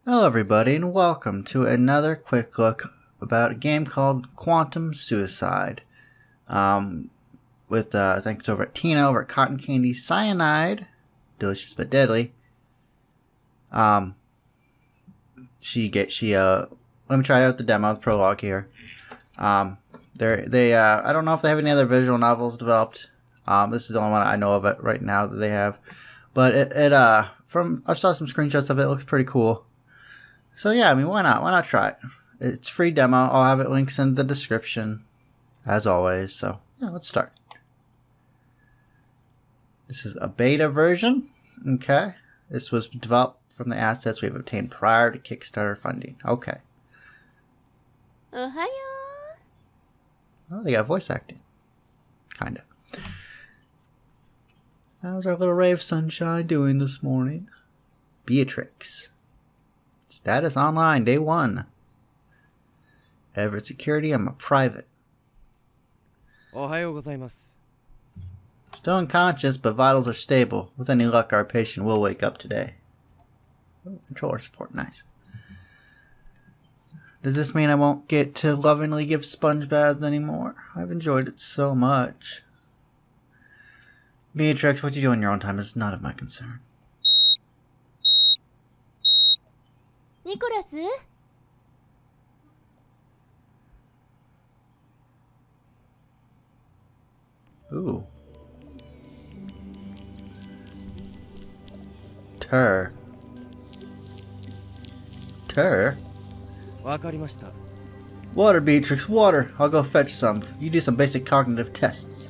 Hello everybody and welcome to another quick look about a game called Quantum Suicide. With I think it's over at Tina over at Cotton Candy Cyanide. Delicious but deadly. Let me try out the demo, the prologue here. I don't know if they have any other visual novels developed. This is the only one I know of it right now that they have. But I saw some screenshots of it. It looks pretty cool. So yeah, I mean, why not? Why not try it? It's free demo. I'll have it links in the description, as always. So yeah, let's start. This is a beta version. Okay, this was developed from the assets we've obtained prior to Kickstarter funding. Okay. Ohayo. Oh, they got voice acting. Kinda. How's our little ray of sunshine doing this morning? Beatrix. Status online, day 1. Everett security, I'm a private. Ohayou gozaimasu. Still unconscious, but vitals are stable. With any luck, our patient will wake up today. Oh, controller support, nice. Does this mean I won't get to lovingly give sponge baths anymore? I've enjoyed it so much. Beatrix, what you do in your own time is not of my concern. Nicholas? Ooh. Tur. Wakarimashita. Water, Beatrix, water. I'll go fetch some. You do some basic cognitive tests.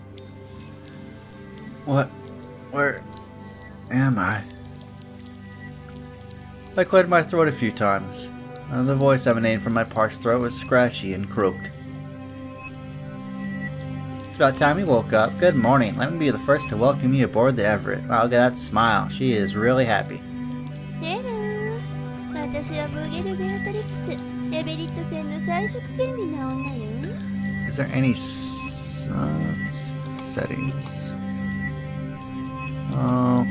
What? Where am I? I cleared my throat a few times. The voice emanating from my parched throat was scratchy and croaked. It's about time you woke up. Good morning. Let me be the first to welcome you aboard the Everett. Wow, look at that smile. She is really happy. Hello. 私はブゲル・ベアトリクス。エベリット船の最速便利な女よ。 Is there any settings? Oh.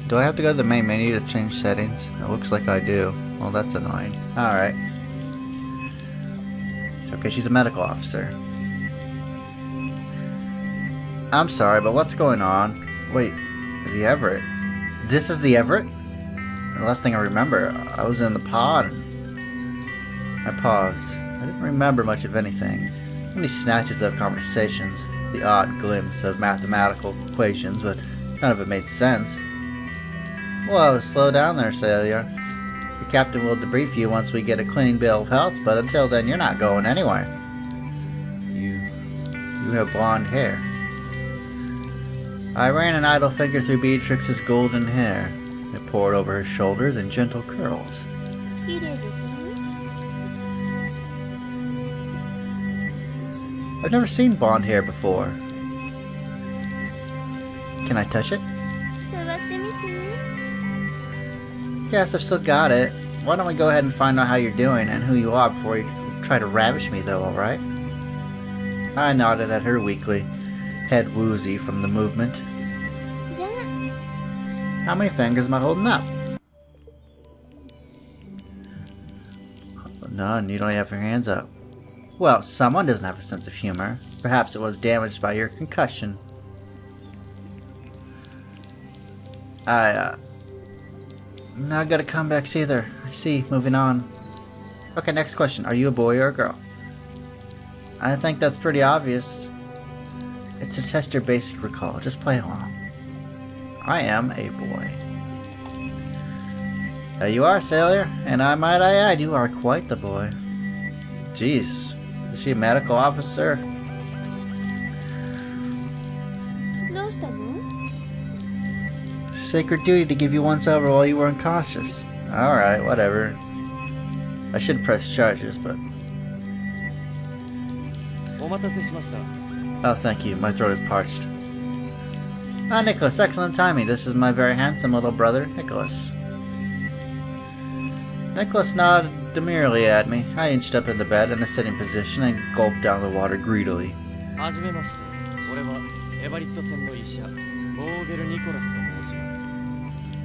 Do I have to go to the main menu to change settings? It looks like I do. Well, that's annoying. Alright. It's okay, she's a medical officer. I'm sorry, but what's going on? Wait, the Everett. This is the Everett? The last thing I remember, I was in the pod. I paused. I didn't remember much of anything. Only snatches of conversations, the odd glimpse of mathematical equations, but none of it made sense. Whoa, slow down there, sailor. The captain will debrief you once we get a clean bill of health, but until then you're not going anywhere. You have blonde hair. I ran an idle finger through Beatrix's golden hair. It poured over her shoulders in gentle curls. 綺麗ですね。 I've never seen blonde hair before. Can I touch it? 触ってみて。 Yes, I've still got it. Why don't we go ahead and find out how you're doing and who you are before you try to ravish me, though, alright? I nodded at her weakly, head woozy from the movement. じゃあ。 How many fingers am I holding up? None, you don't have your hands up. Well, someone doesn't have a sense of humor. Perhaps it was damaged by your concussion. Not good at comebacks either. I see. Moving on. Okay, next question. Are you a boy or a girl? I think that's pretty obvious. It's to test your basic recall. Just play along. I am a boy. There you are, sailor. And I might add, you are quite the boy. Jeez. Is she a medical officer? どうしたの？ Sacred duty to give you once over while you were unconscious. Alright, whatever. I should press charges, but... お待たせしました。 Oh, thank you. My throat is parched. Ah, Nicholas, excellent timing. This is my very handsome little brother, Nicholas. Nicholas nodded demurely at me. I inched up in the bed in a sitting position and gulped down the water greedily. はじめまして。俺はエバリット船の医者、ボーゲル・ニコラスと申しま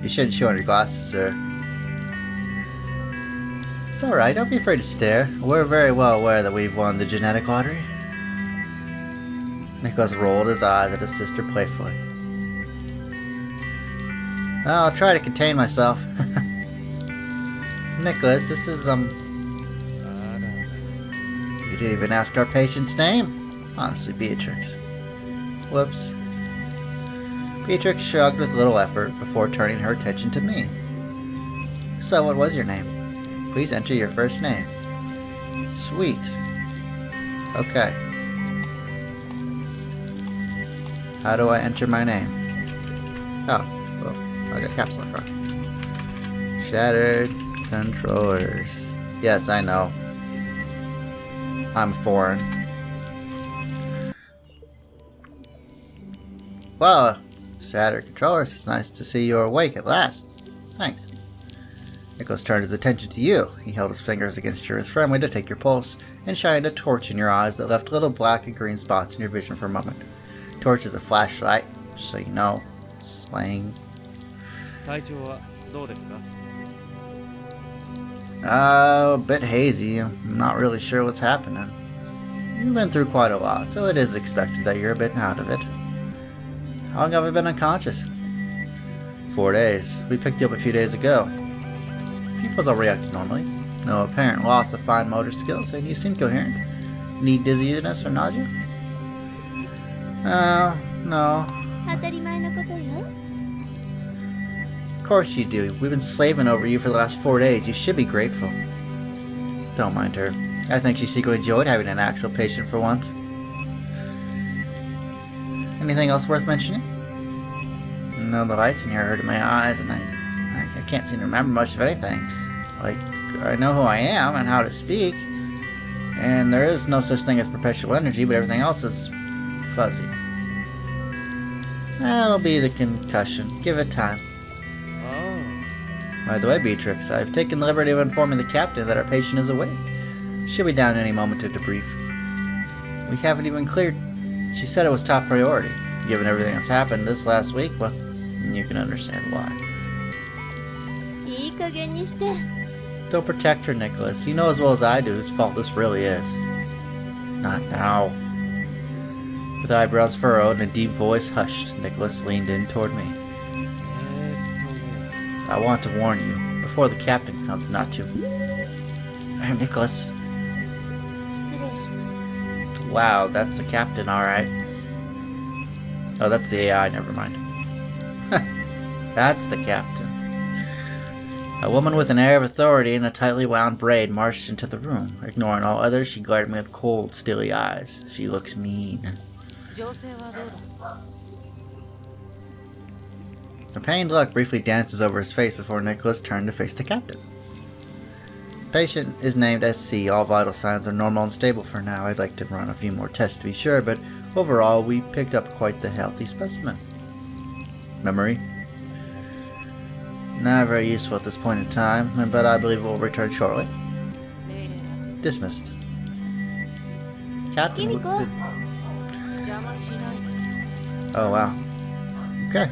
す。You shouldn't chew on your glasses, sir. It's alright, don't be afraid to stare. We're very well aware that we've won the genetic lottery. Nicholas rolled his eyes at his sister playfully. I'll try to contain myself. Nicholas, this is, You didn't even ask our patient's name. Honestly, Beatrix. Whoops. Beatrix shrugged with little effort before turning her attention to me. So, what was your name? Please enter your first name. Sweet. Okay. How do I enter my name? Oh, well, I got caps lock on. Shattered controllers. Yes, I know. I'm foreign. Well, shattered controllers, it's nice to see you're awake at last. Thanks. Nicholas turned his attention to you. He held his fingers against yours firmly to take your pulse, and shined a torch in your eyes that left little black and green spots in your vision for a moment. Torch is a flashlight, just so you know. It's slang. A bit hazy. I'm not really sure what's happening. You've been through quite a lot, so it is expected that you're a bit out of it. How long have I been unconscious? 4 days. We picked you up a few days ago. Pupils all reacted normally. No apparent loss of fine motor skills, and you seem coherent. Need dizziness or nausea? No. 当たり前のことよ。 Of course you do. We've been slaving over you for the last 4 days. You should be grateful. Don't mind her. I think she secretly enjoyed having an actual patient for once. Anything else worth mentioning? No, the lights in here hurt in my eyes, and I can't seem to remember much of anything. Like, I know who I am and how to speak, and there is no such thing as perpetual energy, but everything else is fuzzy. That'll be the concussion. Give it time. By the way, Beatrix, I've taken the liberty of informing the captain that our patient is awake. She'll be down any moment to debrief. We haven't even cleared. She said it was top priority. Given everything that's happened this last week, well, you can understand why. いい加減にして。 Don't protect her, Nicholas. You know as well as I do whose fault this really is. Not now. With eyebrows furrowed and a deep voice hushed, Nicholas leaned in toward me. I want to warn you, before the captain comes, not to... Hey, Nicholas. 失礼します。 Wow, that's the captain, alright. Oh, that's the AI, never mind. That's the captain. A woman with an air of authority and a tightly wound braid marched into the room. Ignoring all others, she glared at me with cold, steely eyes. She looks mean. A pained look briefly dances over his face before Nicholas turned to face the captain. The patient is named SC. All vital signs are normal and stable for now. I'd like to run a few more tests to be sure, but overall we picked up quite the healthy specimen. Memory? Not very useful at this point in time, but I believe it will return shortly. Dismissed. Captain... Kimiko. Oh wow. Okay.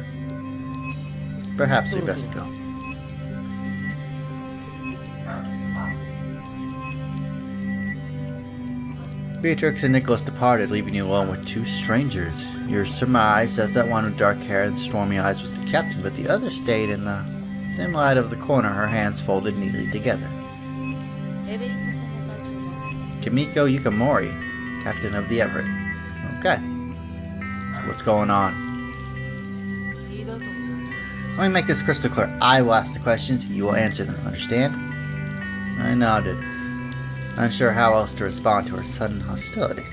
Perhaps we best go. Beatrix and Nicholas departed, leaving you alone with two strangers. You surmised that that one with dark hair and stormy eyes was the captain, but the other stayed in the dim light of the corner, her hands folded neatly together. Kimiko Yukamori, captain of the Everett. Okay. So what's going on? Let me make this crystal clear. I will ask the questions, you will answer them, understand? I nodded, unsure how else to respond to her sudden hostility.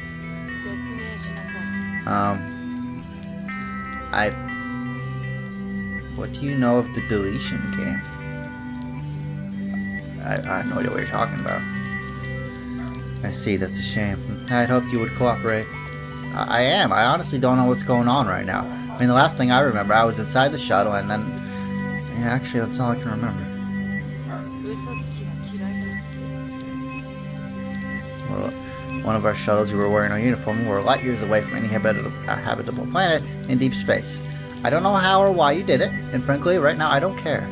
What do you know of the deletion game? I have no idea what you're talking about. I see, that's a shame. I'd hoped you would cooperate. I am. I honestly don't know what's going on right now. I mean, the last thing I remember, I was inside the shuttle, and then... Yeah, actually, that's all I can remember. Well, one of our shuttles, we were wearing our uniform, we were light years away from any habitable planet in deep space. I don't know how or why you did it, and frankly, right now I don't care.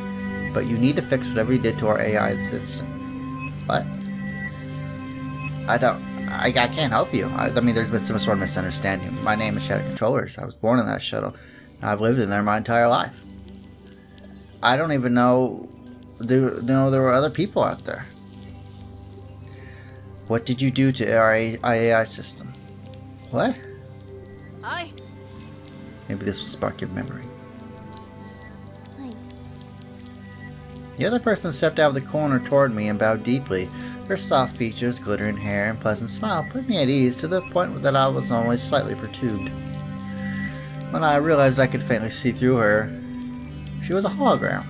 But you need to fix whatever you did to our AI system. What? I can't help you. I mean, there's been some sort of misunderstanding. My name is Shadow Controllers. I was born in that shuttle. I've lived in there my entire life. I don't even know there were other people out there. What did you do to our AI system? What? Aye. Maybe this will spark your memory. Aye. The other person stepped out of the corner toward me and bowed deeply. Her soft features, glittering hair, and pleasant smile put me at ease to the point that I was only slightly perturbed. When I realized I could faintly see through her, she was a hologram.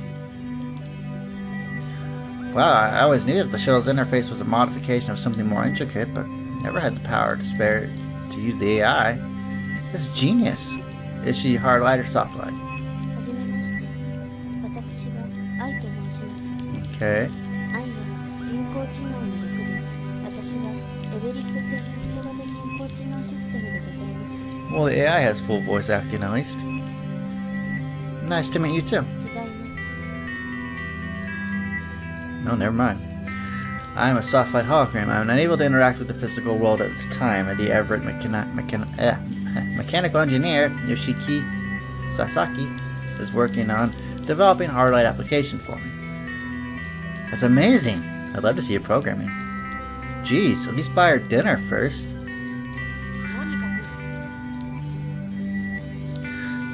Well, I always knew that the shuttle's interface was a modification of something more intricate, but never had the power to spare to use the AI. It's genius. Is she hard light or soft light? はじめまして。私は愛と申します。 Okay. 愛は人工知能の略で、私はエベリット製の人型人工知能システムでございます。 Well, the AI has full voice acting at least. Nice to meet you too. 違います。 Oh, never mind. I am a soft light hologram. I am unable to interact with the physical world at this time. The Everett mechanical engineer Yoshiki Sasaki is working on developing a hard light application for me. That's amazing. I'd love to see your programming. Geez, at least buy her dinner first.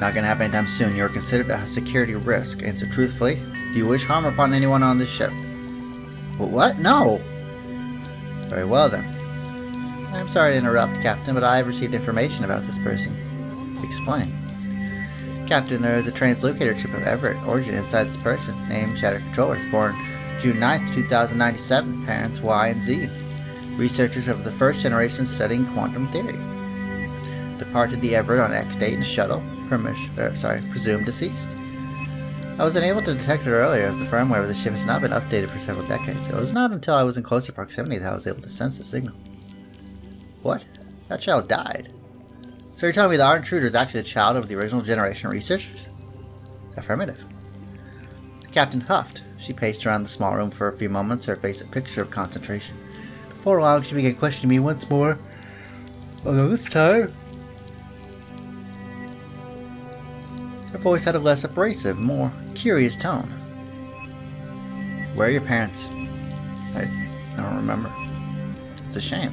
Not gonna happen anytime soon. You are considered a security risk. Answer truthfully. Do you wish harm upon anyone on this ship? What? No! Very well then. I'm sorry to interrupt, Captain, but I have received information about this person. Explain. Captain, there is a translocator chip of Everett, origin inside this person, named Shadow Controllers, born June 9th, 2097, parents Y and Z. Researchers of the first generation studying quantum theory. Departed the Everett on X date in a shuttle, presumed deceased. I was unable to detect it earlier as the firmware of the ship has not been updated for several decades. It was not until I was in closer proximity that I was able to sense the signal. What? That child died. So you're telling me that our intruder is actually a child of the original generation researchers? Affirmative. The captain huffed. She paced around the small room for a few moments, her face a picture of concentration. Before long, she began questioning me once more. Although this time, her voice had a less abrasive, more curious tone. Where are your parents? I don't remember. It's a shame.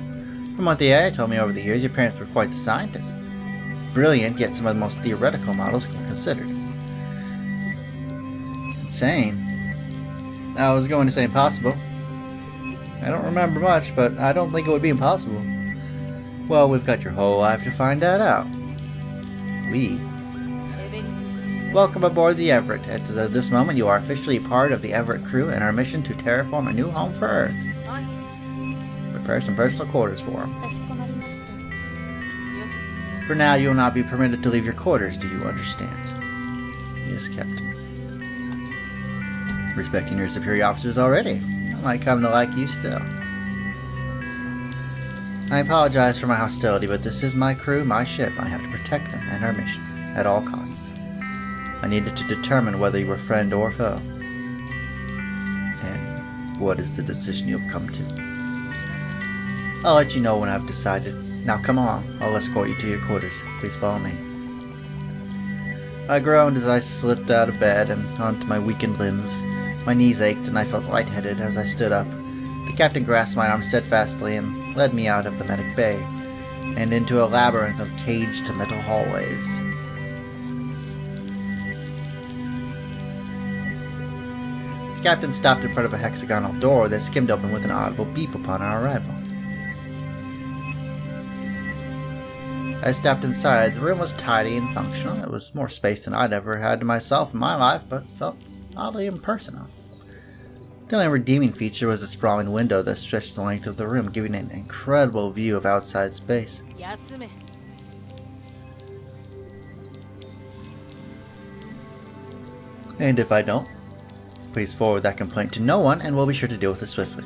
From what the AI told me over the years, your parents were quite the scientists. Brilliant, yet some of the most theoretical models were considered. Insane. I was going to say impossible. I don't remember much, but I don't think it would be impossible. Well, we've got your whole life to find that out. Welcome aboard the Everett. At this moment, you are officially part of the Everett crew and our mission to terraform a new home for Earth. Prepare some personal quarters for him. かしこまりました。 For now, you will not be permitted to leave your quarters, do you understand? Yes, Captain. Respecting your superior officers already. I might come to like you still. I apologize for my hostility, but this is my crew, my ship. I have to protect them and our mission, at all costs. I needed to determine whether you were friend or foe. And what is the decision you've come to? I'll let you know when I've decided. Now come along, I'll escort you to your quarters. Please follow me. I groaned as I slipped out of bed and onto my weakened limbs. My knees ached and I felt lightheaded as I stood up. The captain grasped my arm steadfastly and led me out of the medic bay and into a labyrinth of caged metal hallways. The captain stopped in front of a hexagonal door that skimmed open with an audible beep upon our arrival. I stepped inside. The room was tidy and functional. It was more space than I'd ever had to myself in my life, but felt oddly impersonal. The only redeeming feature was a sprawling window that stretched the length of the room, giving an incredible view of outside space. And if I don't, please forward that complaint to no one and we'll be sure to deal with it swiftly.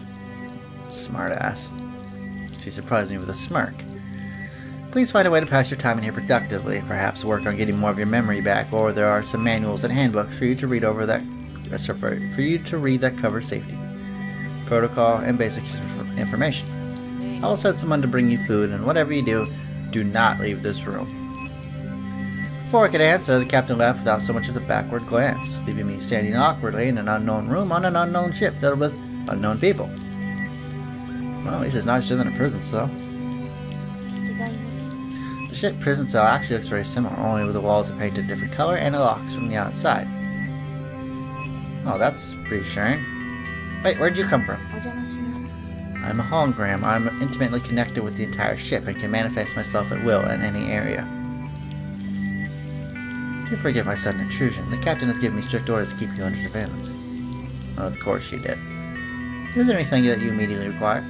Smart ass. She surprised me with a smirk. Please find a way to pass your time in here productively. Perhaps work on getting more of your memory back, or there are some manuals and handbooks for you to read over that. For you to read that cover safety, protocol, and basic information. I will send someone to bring you food, and whatever you do, do not leave this room. Before I could answer, the captain left without so much as a backward glance, leaving me standing awkwardly in an unknown room on an unknown ship filled with unknown people. Well, at least it's nicer than a prison cell. 違います。 The ship prison cell actually looks very similar, only with the walls are painted a different color and the locks from the outside. Oh, that's reassuring. Wait, where'd you come from? お邪魔します。 I'm a hologram. I'm intimately connected with the entire ship and can manifest myself at will in any area. Do forgive my sudden intrusion. The captain has given me strict orders to keep you under surveillance. Well, of course she did. Is there anything that you immediately require?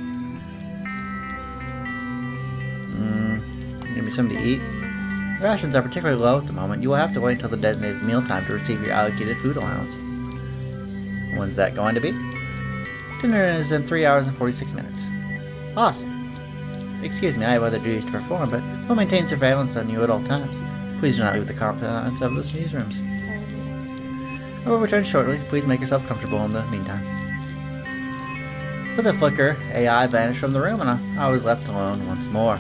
Give me something to eat. Rations are particularly low at the moment. You will have to wait until the designated mealtime to receive your allocated food allowance. When's that going to be? Dinner is in 3 hours and 46 minutes. Awesome. Excuse me, I have other duties to perform, but we'll maintain surveillance on you at all times. Please do not leave the confidence of the newsrooms. さよなら。 I will return shortly. Please make yourself comfortable in the meantime. With a flicker, AI vanished from the room and I was left alone once more.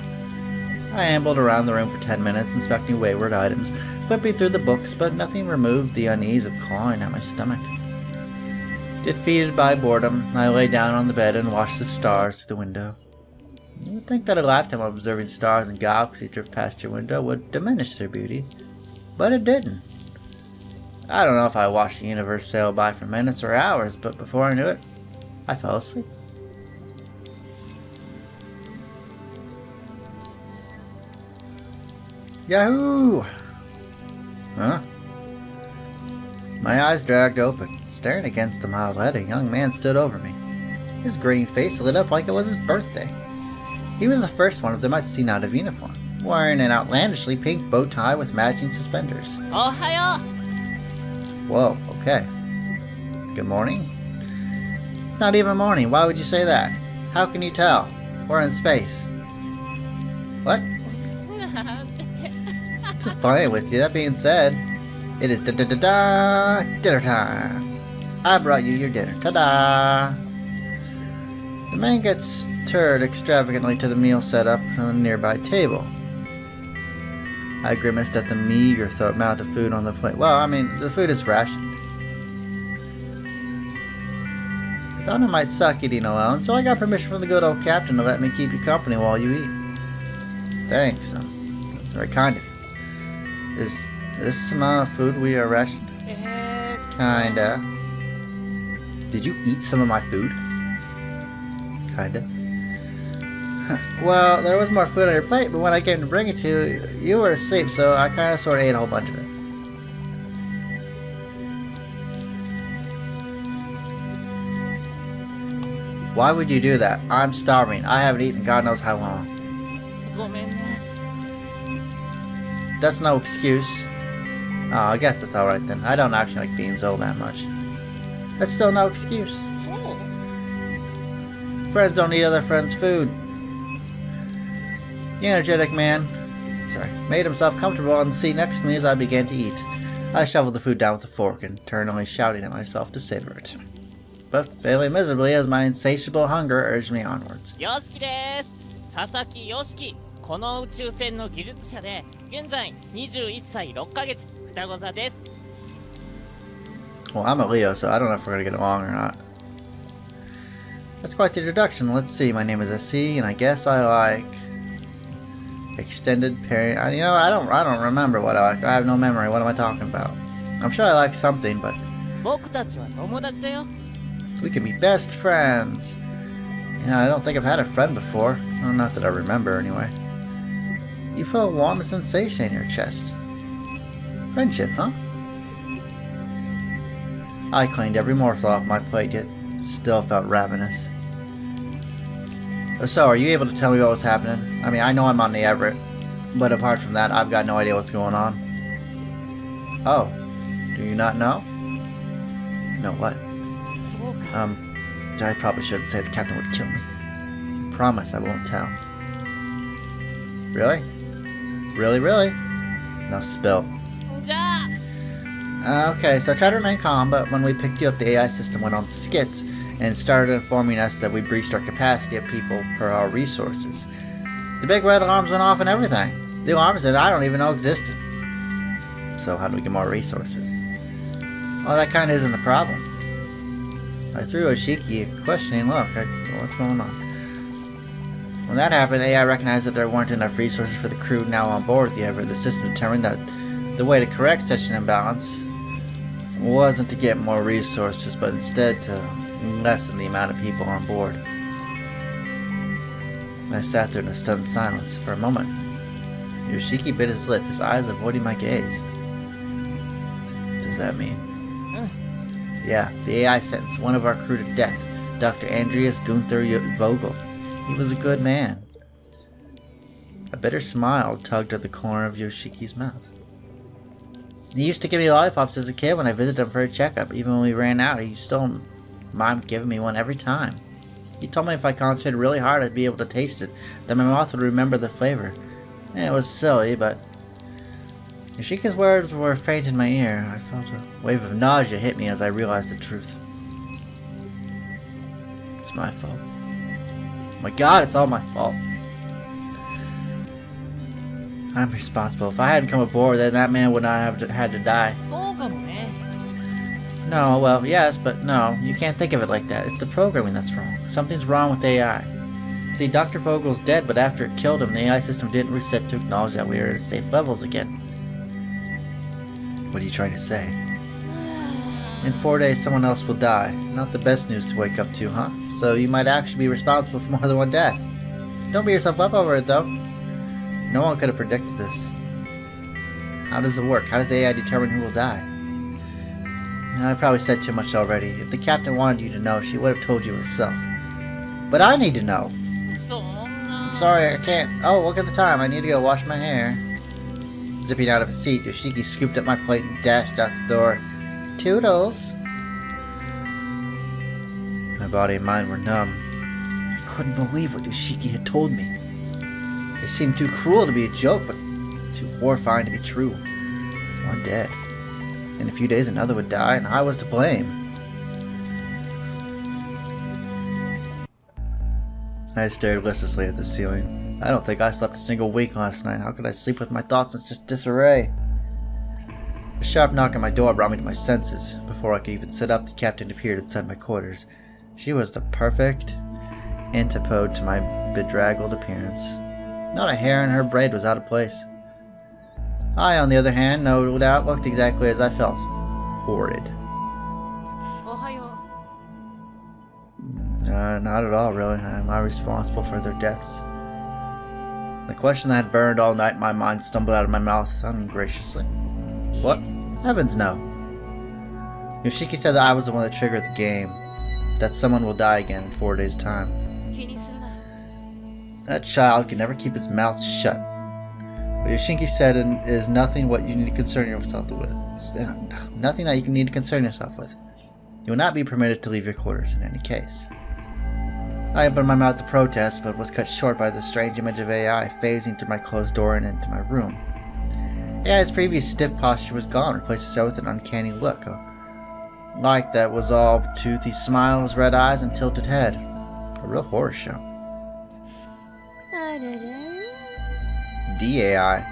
I ambled around the room for 10 minutes, inspecting wayward items, flipping through the books, but nothing removed the unease of clawing at my stomach. Defeated by boredom, I lay down on the bed and watched the stars through the window. You would think that a lifetime of observing stars and galaxies drift past your window would diminish their beauty, but it didn't. I don't know if I watched the universe sail by for minutes or hours, but before I knew it, I fell asleep. Yahoo! Huh? My eyes dragged open. Staring against the mild light, a young man stood over me. His grinning face lit up like it was his birthday. He was the first one of them I'd seen out of uniform, wearing an outlandishly pink bow tie with matching suspenders. Ohayo! Whoa, okay. Good morning? It's not even morning. Why would you say that? How can you tell? We're in space. What? Just playing with you. That being said, it is dinner time. I brought you your dinner. Ta-da! The man gets stirred extravagantly to the meal set up on a nearby table. I grimaced at the meager amount of food on the plate. Well, I mean, the food is rationed. I thought it might suck eating alone, so I got permission from the good old captain to let me keep you company while you eat. Thanks. That's very kind of you. Is this amount of food we are rationed? Kinda. Did you eat some of my food? Kinda. Well, there was more food on your plate, but when I came to bring it to you, you were asleep, so I kinda sorta ate a whole bunch of it. Why would you do that? I'm starving. I haven't eaten God knows how long. ごめんね。 That's no excuse. Oh, I guess that's alright then. I don't actually like beans all that much. That's still no excuse. そう？ Friends don't eat other friends' food. The energetic man, made himself comfortable on the seat next to me as I began to eat. I shoveled the food down with a fork, internally shouting at myself to savor it, but failing miserably as my insatiable hunger urged me onwards. よしきです。佐々木よしき。この宇宙船の技術者で、現在21歳6ヶ月、双子座です。 Well, I'm a Leo, so I don't know if we're gonna get along or not. That's quite the introduction. Let's see. My name is SC, and I guess I like extended pairing. You know, I don't remember what I like. I have no memory. What am I talking about? I'm sure I like something, but 僕たちは友達だよ。 we can be best friends. You know, I don't think I've had a friend before. Well, not that I remember, anyway. You feel a warm sensation in your chest. Friendship, huh? I cleaned every morsel off my plate, yet still felt ravenous. So, are you able to tell me what was happening? I mean, I know I'm on the Everett, but apart from that, I've got no idea what's going on. Oh, do you not know? No, what? そうか。 I probably shouldn't say the captain would kill me. Promise I won't tell. Really? Really, really? No, spill. じゃあ Okay, so I tried to remain calm, but when we picked you up, the AI system went on skits and started informing us that we breached our capacity of people per our resources. The big red alarms went off and everything. The alarms that I don't even know existed. So how do we get more resources? Well, that kind of isn't the problem. I threw Oshiki a questioning look. What's going on? When that happened, AI recognized that there weren't enough resources for the crew now on board the Everett. The system determined that the way to correct such an imbalance wasn't to get more resources, but instead to lessen the amount of people on board. I sat there in a stunned silence. For a moment, Yoshiki bit his lip, his eyes avoiding my gaze. Does that mean? Yeah, the AI sentenced one of our crew to death, Dr. Andreas Gunther Vogel. He was a good man. A bitter smile tugged at the corner of Yoshiki's mouth. He used to give me lollipops as a kid when I visited him for a checkup. Even when we ran out, he still minded giving me one every time. He told me if I concentrated really hard, I'd be able to taste it, that my mouth would remember the flavor. It was silly, but Yoshiki's words were faint in my ear. I felt a wave of nausea hit me as I realized the truth. It's my fault. Oh my god, it's all my fault. I'm responsible. If I hadn't come aboard, then that man would not have had to die. そうかもね No, well, yes, but no. You can't think of it like that. It's the programming that's wrong. Something's wrong with AI. See, Dr. Vogel's dead, but after it killed him, the AI system didn't reset to acknowledge that we were at safe levels again. What are you trying to say? In 4 days, someone else will die. Not the best news to wake up to, huh? So you might actually be responsible for more than one death. Don't beat yourself up over it, though. No one could have predicted this. How does it work? How does AI determine who will die? I probably said too much already. If the captain wanted you to know, she would have told you herself. But I need to know. そんな I'm sorry, I can't. Oh, look at the time. I need to go wash my hair. Zipping out of his seat, Yoshiki scooped up my plate and dashed out the door. Toodles! My body and mind were numb. I couldn't believe what Yoshiki had told me. It seemed too cruel to be a joke, but too horrifying to be true. One dead. In a few days another would die, and I was to blame. I stared listlessly at the ceiling. I don't think I slept a single wink last night. How could I sleep with my thoughts in such disarray? A sharp knock on my door brought me to my senses. Before I could even sit up, the captain appeared inside my quarters. She was the perfect antipode to my bedraggled appearance. Not a hair in her braid was out of place. I, on the other hand, no doubt looked exactly as I felt. Horrid. おはよ Not at all, really. Am I responsible for their deaths? The question that had burned all night in my mind stumbled out of my mouth ungraciously. う What? Heavens, no. Yoshiki said that I was the one that triggered the game. That someone will die again in 4 days' time. 気にするな That child can never keep his mouth shut. What Yoshiki said is nothing what you need to concern yourself with. Nothing that you need to concern yourself with. You will not be permitted to leave your quarters in any case. I opened my mouth to protest, but was cut short by the strange image of AI phasing through my closed door and into my room. AI's previous stiff posture was gone, replaced itself with an uncanny look. A light that was all toothy smiles, red eyes, and tilted head. A real horror show. あらら The AI.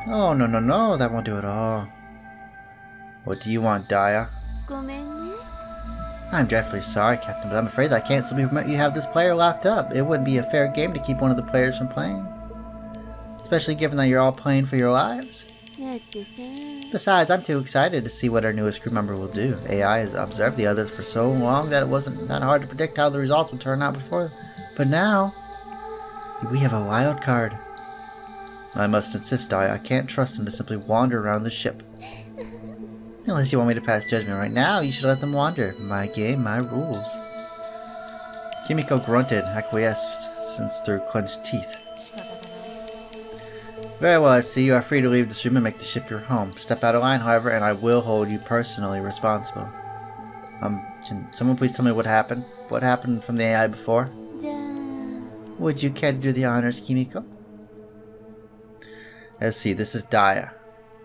Oh, no, that won't do at all. What do you want, Daya? ごめんね I'm dreadfully sorry, Captain, but I'm afraid that I can't simply permit you to have this player locked up. It wouldn't be a fair game to keep one of the players from playing. Especially given that you're all playing for your lives. だってさ Besides, I'm too excited to see what our newest crew member will do. AI has observed the others for so long that it wasn't that hard to predict how the results would turn out before. But now, we have a wild card. I must insist, Daya. I can't trust him to simply wander around the ship. Unless you want me to pass judgment right now, you should let them wander. My game, my rules. Kimiko grunted, acquiesced, since through clenched teeth. 仕方がない Very well, I see. You are free to leave this room and make the ship your home. Step out of line, however, and I will hold you personally responsible. Can someone please tell me what happened? What happened from the AI before? じゃあ Would you care to do the honors, Kimiko? Let's see, this is Daya.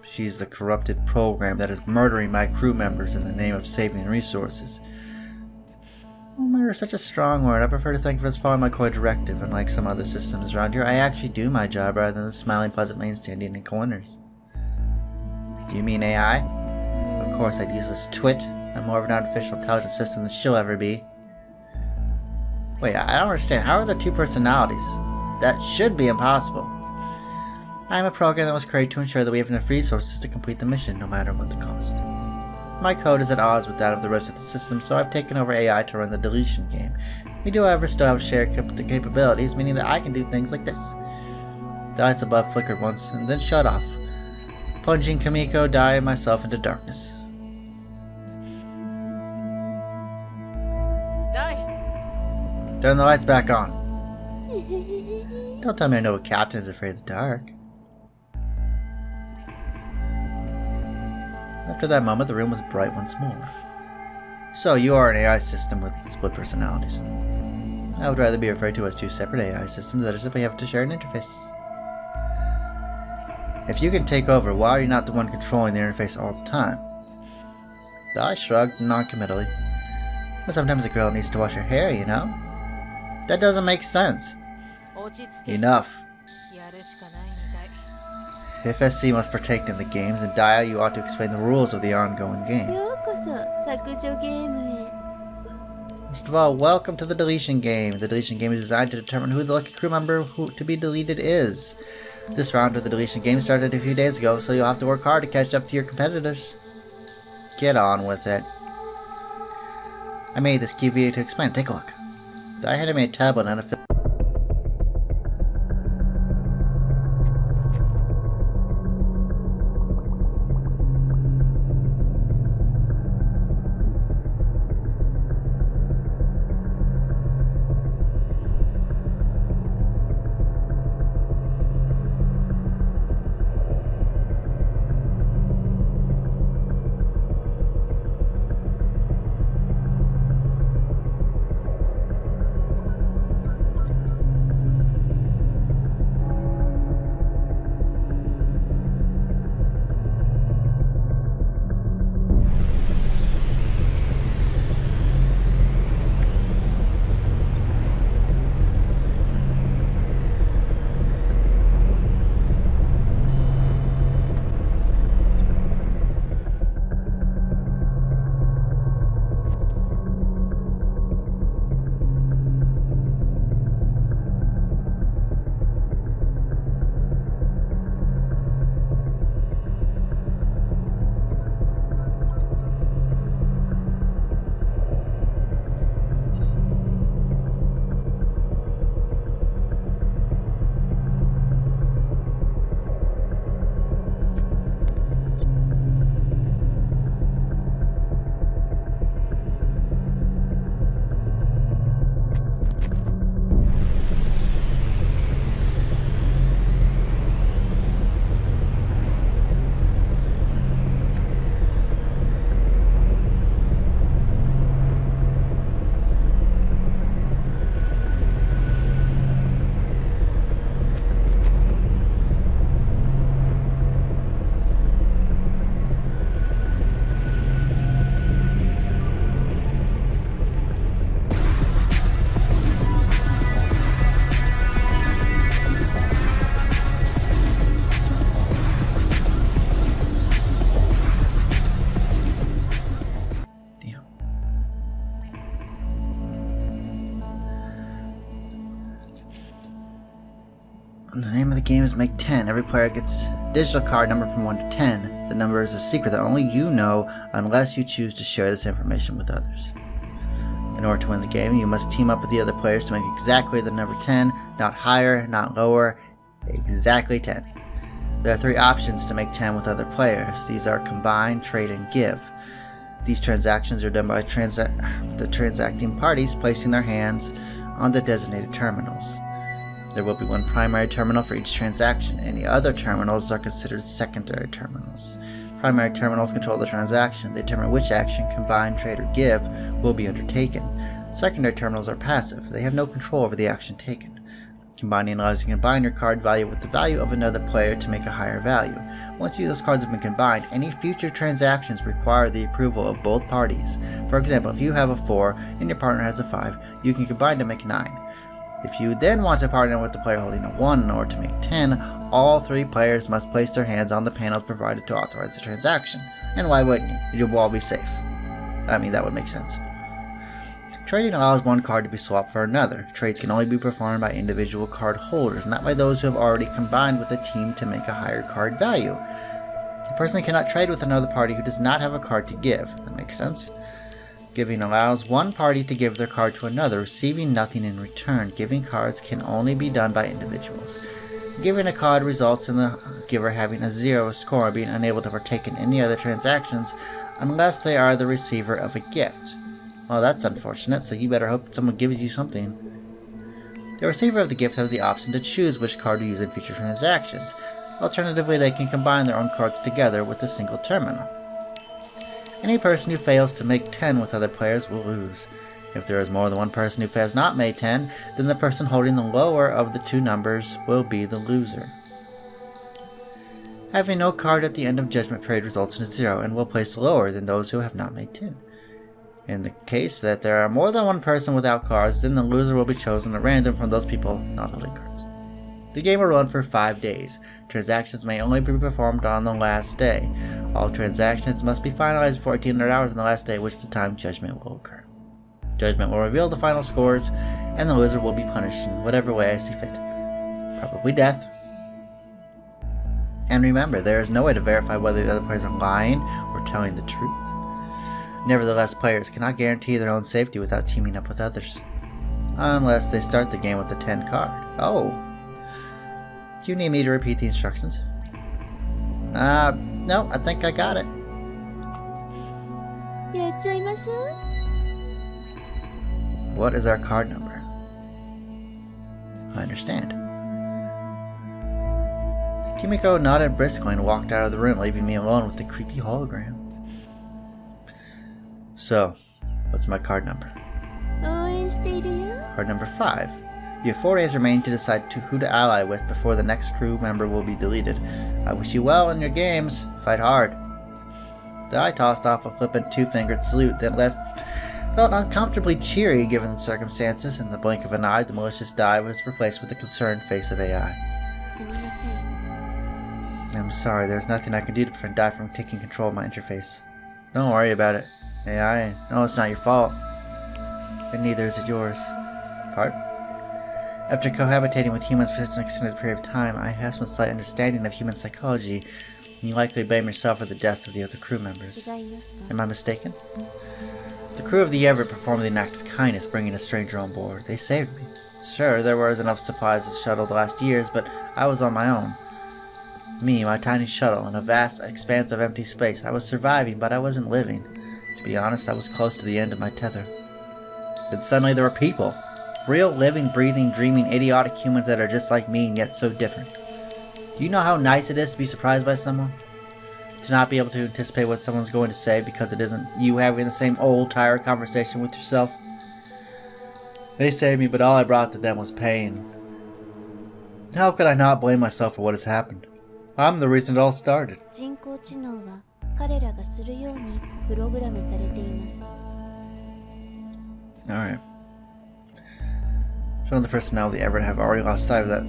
She's the corrupted program that is murdering my crew members in the name of saving resources. Oh, murder is such a strong word. I prefer to think of it as following my core directive. Unlike some other systems around here, I actually do my job rather than the smiling pleasantly and standing in corners. Do you mean AI? Of course, I'd use this twit. I'm more of an artificial intelligence system than she'll ever be. Wait, I don't understand. How are there two personalities? That should be impossible. I am a program that was created to ensure that we have enough resources to complete the mission, no matter what the cost. My code is at odds with that of the rest of the system, so I've taken over AI to run the deletion game. We do, however, still have shared capabilities, meaning that I can do things like this. The lights above flickered once, and then shut off, plunging Kamiko, Dai, and myself into darkness. Dai! Turn the lights back on. Don't tell me I know a captain is afraid of the dark. After that moment, the room was bright once more. So, you are an AI system with split personalities. I would rather be referred to as two separate AI systems that are simply have to share an interface. If you can take over, why are you not the one controlling the interface all the time? I shrugged non-committally. Well, sometimes a girl needs to wash her hair, you know? That doesn't make sense. Enough. If SC must partake in the games, then Daya, you ought to explain the rules of the ongoing game. First of all, welcome to the deletion game. The deletion game is designed to determine who the lucky crew member to be deleted is. This round of the deletion game started a few days ago, so you'll have to work hard to catch up to your competitors. Get on with it. I made this key video to explain. Take a look. Daya had made a tablet and a The name of the game is Make 10. Every player gets a digital card number from 1 to 10. The number is a secret that only you know unless you choose to share this information with others. In order to win the game, you must team up with the other players to make exactly the number 10, not higher, not lower, exactly 10. There are 3 options to make 10 with other players. These are combine, trade, and give. These transactions are done by the transacting parties placing their hands on the designated terminals. There will be one primary terminal for each transaction. Any other terminals are considered secondary terminals. Primary terminals control the transaction. They determine which action, combine, trade, or give, will be undertaken. Secondary terminals are passive. They have no control over the action taken. Combining allows you to combine your card value with the value of another player to make a higher value. Once those cards have been combined, any future transactions require the approval of both parties. For example, if you have a 4 and your partner has a 5, you can combine to make a 9. If you then want to partner with the player holding a 1 in order to make 10, all 3 players must place their hands on the panels provided to authorize the transaction. And why wouldn't you? You'll all be safe. I mean, that would make sense. Trading allows one card to be swapped for another. Trades can only be performed by individual card holders, not by those who have already combined with a team to make a higher card value. A person cannot trade with another party who does not have a card to give. That makes sense. Giving allows one party to give their card to another, receiving nothing in return. Giving cards can only be done by individuals. Giving a card results in the giver having a 0 score and being unable to partake in any other transactions unless they are the receiver of a gift. Well, that's unfortunate, so you better hope someone gives you something. The receiver of the gift has the option to choose which card to use in future transactions. Alternatively, they can combine their own cards together with a single terminal. Any person who fails to make 10 with other players will lose. If there is more than one person who has not made 10, then the person holding the lower of the 2 numbers will be the loser. Having no card at the end of Judgment Period results in a 0 and will place lower than those who have not made 10. In the case that there are more than one person without cards, then the loser will be chosen at random from those people not holding cards. The game will run for 5 days. Transactions may only be performed on the last day. All transactions must be finalized before 1800 hours on the last day, which is the time Judgment will occur. Judgment will reveal the final scores, and the loser will be punished in whatever way I see fit. Probably death. And remember, there is no way to verify whether the other players are lying or telling the truth. Nevertheless, players cannot guarantee their own safety without teaming up with others. Unless they start the game with the 10 card. Oh. Do you need me to repeat the instructions? No, I think I got it. What is our card number? I understand. Kimiko nodded briskly and walked out of the room, leaving me alone with the creepy hologram. So, what's my card number? Card number 5. You have 4 days remaining to decide who to ally with before the next crew member will be deleted. I wish you well in your games. Fight hard. The eye tossed off a flippant 2-fingered salute that felt uncomfortably cheery given the circumstances. In the blink of an eye, the malicious die was replaced with the concerned face of AI. I'm sorry, there's nothing I can do to prevent Die from taking control of my interface. Don't worry about it. AI, no, it's not your fault. And neither is it yours. Part? After cohabitating with humans for such an extended period of time, I have some slight understanding of human psychology, and you likely blame yourself for the deaths of the other crew members. Am I mistaken? The crew of the Everett performed an act of kindness, bringing a stranger on board. They saved me. Sure, there was enough supplies to shuttle the last years, but I was on my own. Me, my tiny shuttle, in a vast expanse of empty space. I was surviving, but I wasn't living. To be honest, I was close to the end of my tether. Then suddenly there were people. Real, living, breathing, dreaming, idiotic humans that are just like me and yet so different. Do you know how nice it is to be surprised by someone? To not be able to anticipate what someone's going to say because it isn't you having the same old, tired conversation with yourself? They saved me, but all I brought to them was pain. How could I not blame myself for what has happened? I'm the reason it all started. Alright. Some of the personnel of the Everett have already lost sight of that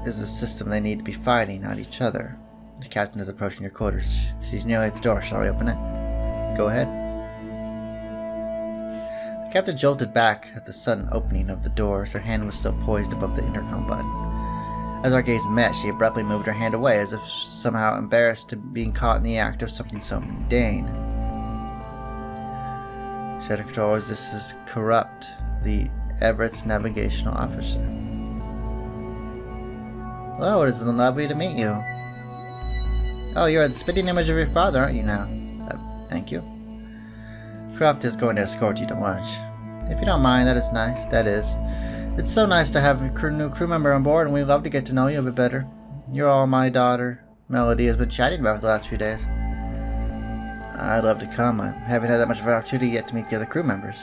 is the system they need to be fighting, not each other. The captain is approaching your quarters. She's nearly at the door. Shall I open it? Go ahead. The captain jolted back at the sudden opening of the doors. Her hand was still poised above the intercom button. As our gaze met, she abruptly moved her hand away, as if somehow embarrassed to being caught in the act of something so mundane. Shadow controllers, this is Corrupt, the Everett's navigational officer. Hello, it is lovely to meet you. Oh, you are the spitting image of your father, aren't you now? Thank you. Corrupt is going to escort you to lunch. If you don't mind, that is nice, that is. It's so nice to have a new crew member on board, and we'd love to get to know you a bit better. You're all my daughter, Melody, has been chatting about for the last few days. I'd love to come. I haven't had that much of an opportunity yet to meet the other crew members.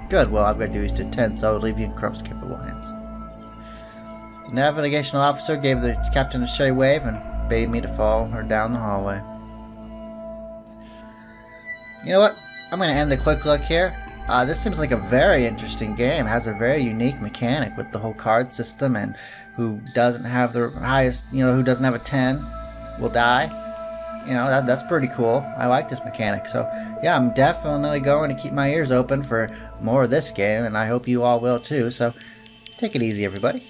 Good, well, I've got duties to attend, so I'll leave you in Corrupt's capable hands. The navigational officer gave the captain a shy wave and bade me to follow her down the hallway. You know what? I'm going to end the quick look here. This seems like a very interesting game. It has a very unique mechanic with the whole card system, and who doesn't have the highest, who doesn't have a 10 will die. That's pretty cool. I like this mechanic. So, yeah, I'm definitely going to keep my ears open for more of this game, and I hope you all will too. So, take it easy, everybody.